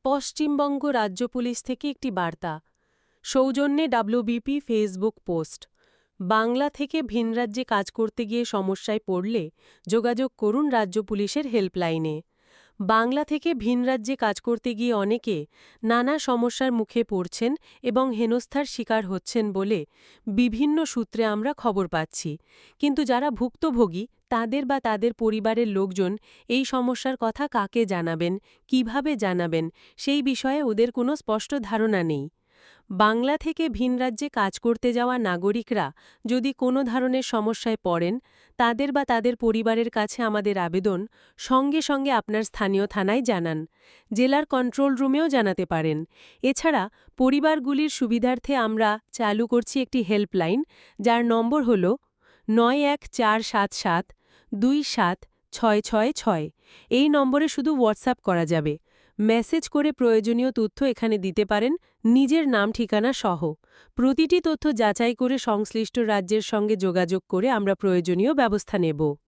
পশ্চিমবঙ্গ রাজ্য পুলিশ থেকে একটি বার্তা। সৌজন্যে WBP ফেসবুক পোস্ট। বাংলা থেকে ভিনরাজ্যে কাজ করতে গিয়ে সমস্যায় পড়লে যোগাযোগ করুন রাজ্য পুলিশের হেল্পলাইনে। বাংলা থেকে ভিনরাজ্যে কাজ করতে গিয়ে অনেকে নানা সমস্যার মুখে পড়ছেন এবং হেনস্থার শিকার হচ্ছেন বলে বিভিন্ন সূত্রে আমরা খবর পাচ্ছি। কিন্তু যারা ভুক্তভোগী তাদের বা তাদের পরিবারের লোকজন এই সমস্যার কথা কাকে জানাবেন, কিভাবে জানাবেন, সেই বিষয়ে ওদের কোনো স্পষ্ট ধারণা নেই। বাংলা থেকে ভিনরাজ্যে কাজ করতে যাওয়া নাগরিকরা যদি কোনো ধরনের সমস্যায় পড়েন, তাদের বা তাদের পরিবারের কাছে আমাদের আবেদন, সঙ্গে সঙ্গে আপনার স্থানীয় থানায় জানান। জেলার কন্ট্রোল রুমেও জানাতে পারেন। এছাড়া পরিবারগুলির সুবিধার্থে আমরা চালু করছি একটি হেল্পলাইন, যার নম্বর হল ৯১৪৭৭২৭৬৬৬। এই নম্বরে শুধু হোয়াটসঅ্যাপ করা যাবে। মেসেজ করে প্রয়োজনীয় তথ্য এখানে দিতে পারেন, নিজের নাম ঠিকানা সহ। প্রতিটি তথ্য যাচাই করে সংশ্লিষ্ট রাজ্যের সঙ্গে যোগাযোগ করে আমরা প্রয়োজনীয় ব্যবস্থা নেব।